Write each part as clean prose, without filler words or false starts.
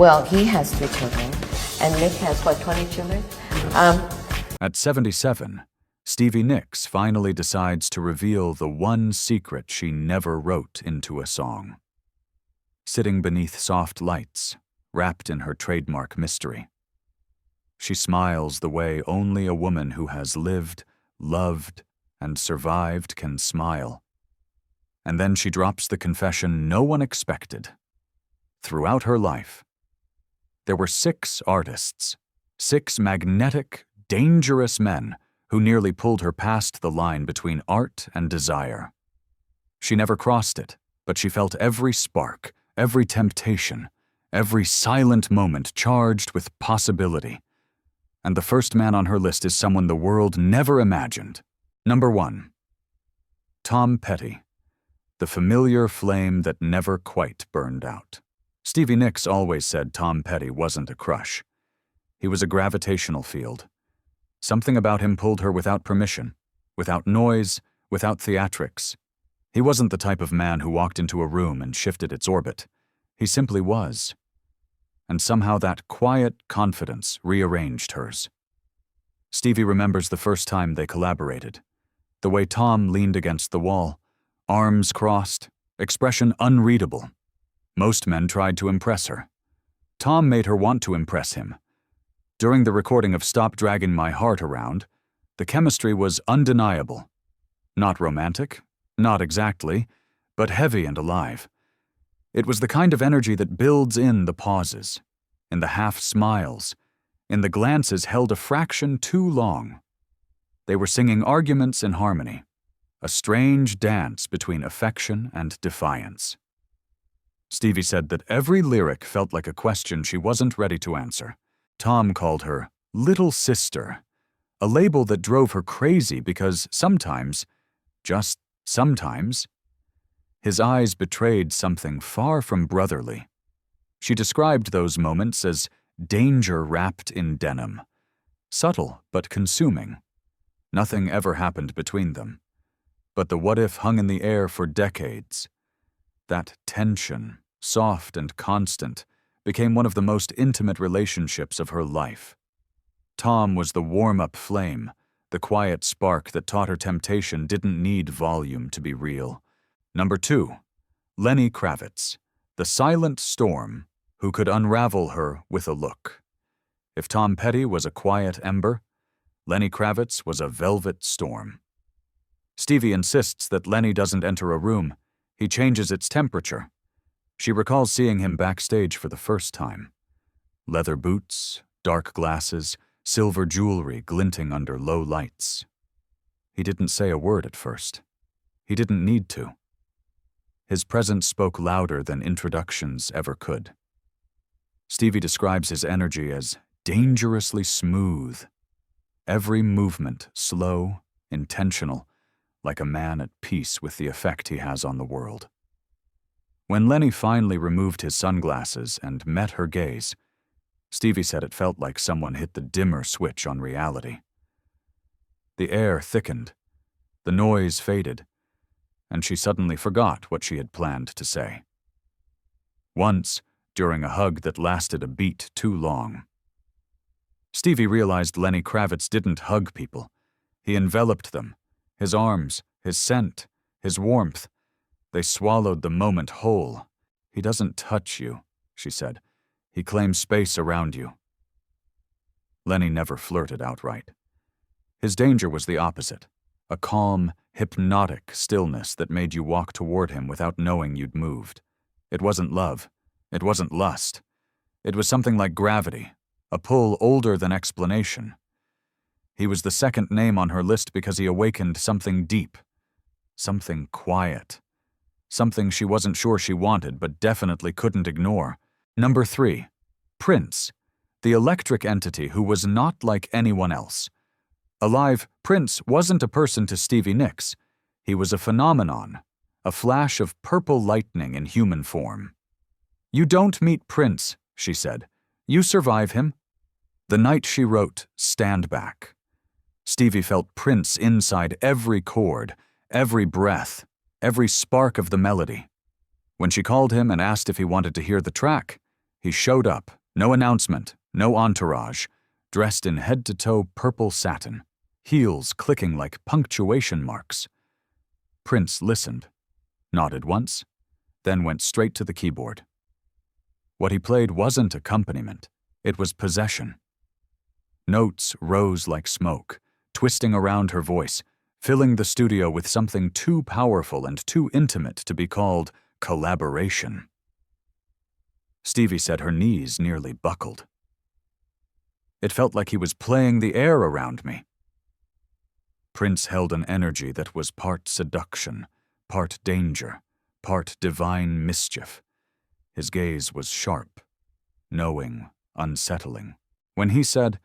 Well, he has 3 children, and Nick has, what, 20 children? At 77, Stevie Nicks finally decides to reveal the one secret she never wrote into a song. Sitting beneath soft lights, wrapped in her trademark mystery, she smiles the way only a woman who has lived, loved, and survived can smile. And then she drops the confession no one expected. Throughout her life, there were 6 artists, 6 magnetic, dangerous men who nearly pulled her past the line between art and desire. She never crossed it, but she felt every spark, every temptation, every silent moment charged with possibility. And the first man on her list is someone the world never imagined. Number 1. Tom Petty, the familiar flame that never quite burned out. Stevie Nicks always said Tom Petty wasn't a crush. He was a gravitational field. Something about him pulled her without permission, without noise, without theatrics. He wasn't the type of man who walked into a room and shifted its orbit. He simply was. And somehow that quiet confidence rearranged hers. Stevie remembers the first time they collaborated. The way Tom leaned against the wall, arms crossed, expression unreadable. Most men tried to impress her. Tom made her want to impress him. During the recording of Stop Dragging My Heart Around, the chemistry was undeniable. Not romantic, not exactly, but heavy and alive. It was the kind of energy that builds in the pauses, in the half-smiles, in the glances held a fraction too long. They were singing arguments in harmony, a strange dance between affection and defiance. Stevie said that every lyric felt like a question she wasn't ready to answer. Tom called her "Little Sister," a label that drove her crazy because sometimes, just sometimes, his eyes betrayed something far from brotherly. She described those moments as danger wrapped in denim, subtle but consuming. Nothing ever happened between them, but the what-if hung in the air for decades. That tension, soft and constant, became one of the most intimate relationships of her life. Tom was the warm-up flame, the quiet spark that taught her temptation didn't need volume to be real. Number 2. Lenny Kravitz, the silent storm who could unravel her with a look. If Tom Petty was a quiet ember, Lenny Kravitz was a velvet storm. Stevie insists that Lenny doesn't enter a room, he changes its temperature. She recalls seeing him backstage for the first time. Leather boots, dark glasses, silver jewelry glinting under low lights. He didn't say a word at first. He didn't need to. His presence spoke louder than introductions ever could. Stevie describes his energy as dangerously smooth. Every movement slow, intentional, like a man at peace with the effect he has on the world. When Lenny finally removed his sunglasses and met her gaze, Stevie said it felt like someone hit the dimmer switch on reality. The air thickened, the noise faded, and she suddenly forgot what she had planned to say. Once, during a hug that lasted a beat too long. Stevie realized Lenny Kravitz didn't hug people. He enveloped them, his arms, his scent, his warmth. They swallowed the moment whole. He doesn't touch you, she said. He claims space around you. Lenny never flirted outright. His danger was the opposite, a calm, hypnotic stillness that made you walk toward him without knowing you'd moved. It wasn't love. It wasn't lust. It was something like gravity, a pull older than explanation. He was the second name on her list because he awakened something deep, something quiet, something she wasn't sure she wanted but definitely couldn't ignore. Number 3. Prince, the electric entity who was not like anyone else. Alive, Prince wasn't a person to Stevie Nicks. He was a phenomenon, a flash of purple lightning in human form. "You don't meet Prince," she said. "You survive him." The night she wrote "Stand Back," Stevie felt Prince inside every chord, every breath, every spark of the melody. When she called him and asked if he wanted to hear the track, He showed up, no announcement, no entourage, dressed in head-to-toe purple satin, heels clicking like punctuation marks. Prince listened, nodded once, then went straight to the keyboard. What he played wasn't accompaniment, it was possession. Notes rose like smoke, twisting around her voice, filling the studio with something too powerful and too intimate to be called collaboration. Stevie said her knees nearly buckled. It felt like he was playing the air around me. Prince held an energy that was part seduction, part danger, part divine mischief. His gaze was sharp, knowing, unsettling. When he said,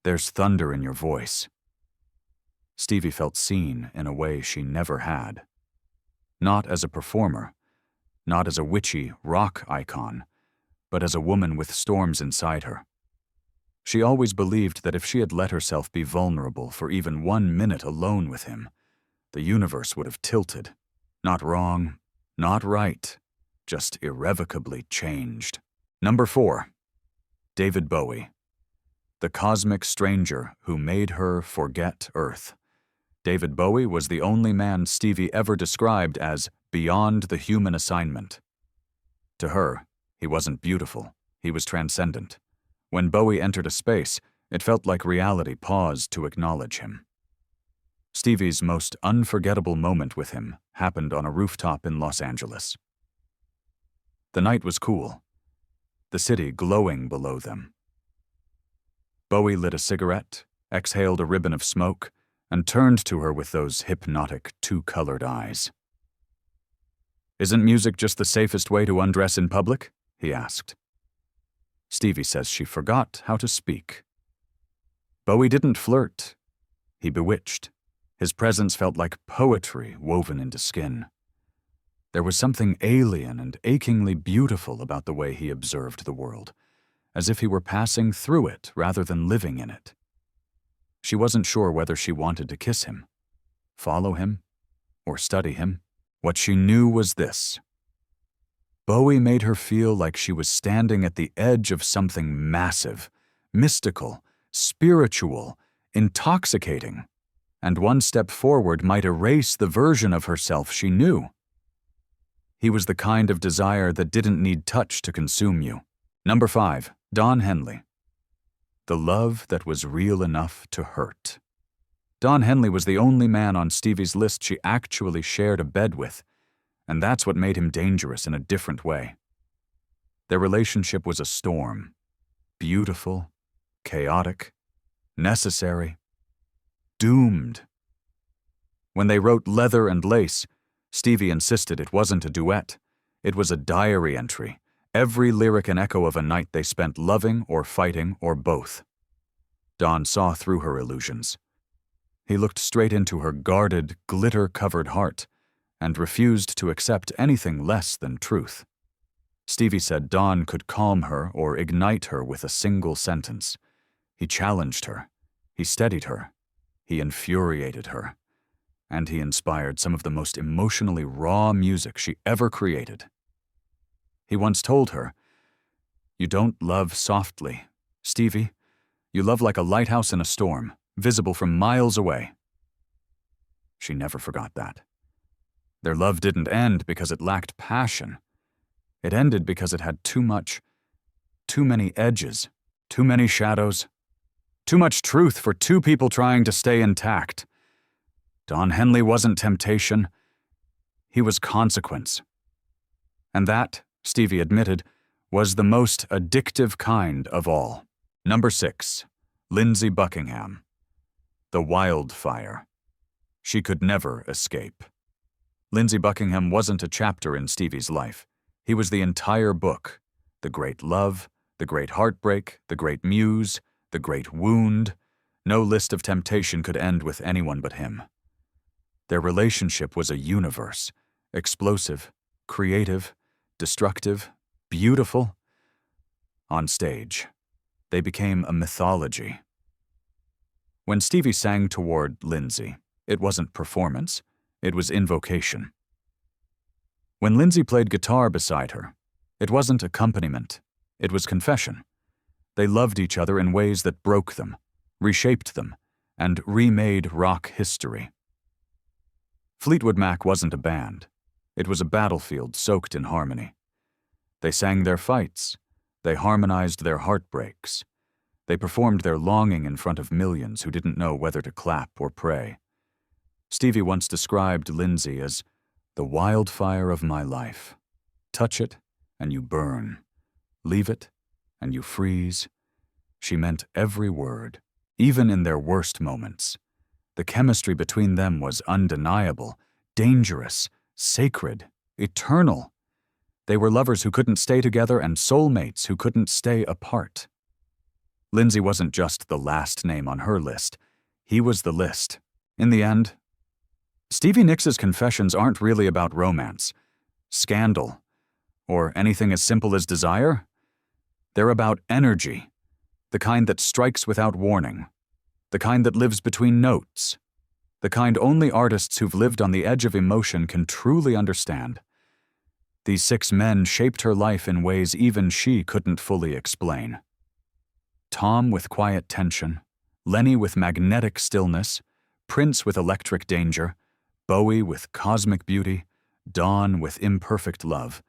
"There's thunder in your voice," Stevie felt seen in a way she never had. Not as a performer, not as a witchy rock icon, but as a woman with storms inside her. She always believed that if she had let herself be vulnerable for even 1 minute alone with him, the universe would have tilted. Not wrong, not right, just irrevocably changed. Number 4. David Bowie. The cosmic stranger who made her forget Earth. David Bowie was the only man Stevie ever described as beyond the human assignment. To her, he wasn't beautiful, he was transcendent. When Bowie entered a space, it felt like reality paused to acknowledge him. Stevie's most unforgettable moment with him happened on a rooftop in Los Angeles. The night was cool, the city glowing below them. Bowie lit a cigarette, exhaled a ribbon of smoke, and turned to her with those hypnotic, two-colored eyes. "Isn't music just the safest way to undress in public?" he asked. Stevie says she forgot how to speak. Bowie didn't flirt. He bewitched. His presence felt like poetry woven into skin. There was something alien and achingly beautiful about the way he observed the world, as if he were passing through it rather than living in it. She wasn't sure whether she wanted to kiss him, follow him, or study him. What she knew was this: Bowie made her feel like she was standing at the edge of something massive, mystical, spiritual, intoxicating, and one step forward might erase the version of herself she knew. He was the kind of desire that didn't need touch to consume you. Number 5. Don Henley. The love that was real enough to hurt. Don Henley was the only man on Stevie's list she actually shared a bed with, and that's what made him dangerous in a different way. Their relationship was a storm. Beautiful, chaotic, necessary, doomed. When they wrote Leather and Lace, Stevie insisted it wasn't a duet. It was a diary entry, every lyric an echo of a night they spent loving or fighting or both. Don saw through her illusions. He looked straight into her guarded, glitter-covered heart and refused to accept anything less than truth. Stevie said Don could calm her or ignite her with a single sentence. He challenged her. He steadied her. He infuriated her. And he inspired some of the most emotionally raw music she ever created. He once told her, "You don't love softly, Stevie. You love like a lighthouse in a storm, visible from miles away." She never forgot that. Their love didn't end because it lacked passion. It ended because it had too many edges, too many shadows, too much truth for two people trying to stay intact. Don Henley wasn't temptation. He was consequence. And that, Stevie admitted, was the most addictive kind of all. Number 6. Lindsey Buckingham. The wildfire. She could never escape. Lindsey Buckingham wasn't a chapter in Stevie's life. He was the entire book. The great love, the great heartbreak, the great muse, the great wound. No list of temptation could end with anyone but him. Their relationship was a universe, explosive, creative, destructive, beautiful. On stage, they became a mythology. When Stevie sang toward Lindsey, it wasn't performance, it was invocation. When Lindsey played guitar beside her, it wasn't accompaniment, It was confession. They loved each other in ways that broke them, reshaped them, and remade rock history. Fleetwood Mac wasn't a band. It was a battlefield soaked in harmony. They sang their fights. They harmonized their heartbreaks. They performed their longing in front of millions who didn't know whether to clap or pray. Stevie once described Lindsay as the wildfire of my life. Touch it, and you burn. Leave it, and you freeze. She meant every word, even in their worst moments. The chemistry between them was undeniable, dangerous, sacred, eternal. They were lovers who couldn't stay together and soulmates who couldn't stay apart. Lindsay wasn't just the last name on her list. He was the list. In the end, Stevie Nicks' confessions aren't really about romance, scandal, or anything as simple as desire. They're about energy, the kind that strikes without warning, the kind that lives between notes, the kind only artists who've lived on the edge of emotion can truly understand. These 6 men shaped her life in ways even she couldn't fully explain. Tom with quiet tension, Lenny with magnetic stillness, Prince with electric danger, Bowie with cosmic beauty, Dawn with imperfect love,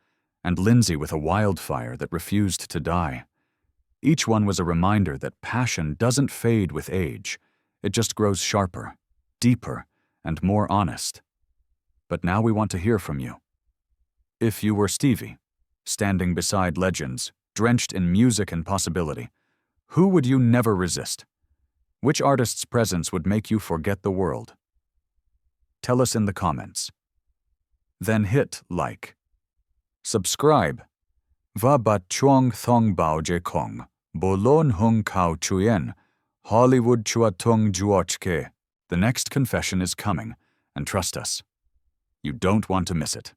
and Lindsay with a wildfire that refused to die. Each one was a reminder that passion doesn't fade with age. It just grows sharper, deeper, and more honest. But now we want to hear from you. If you were Stevie, standing beside legends, drenched in music and possibility, who would you never resist? Which artist's presence would make you forget the world? Tell us in the comments. Then hit like. Subscribe. Va bat chuang thong bao je kong, bolon hung kao chuyen, Hollywood chua tung juochke. The next confession is coming, and trust us, you don't want to miss it.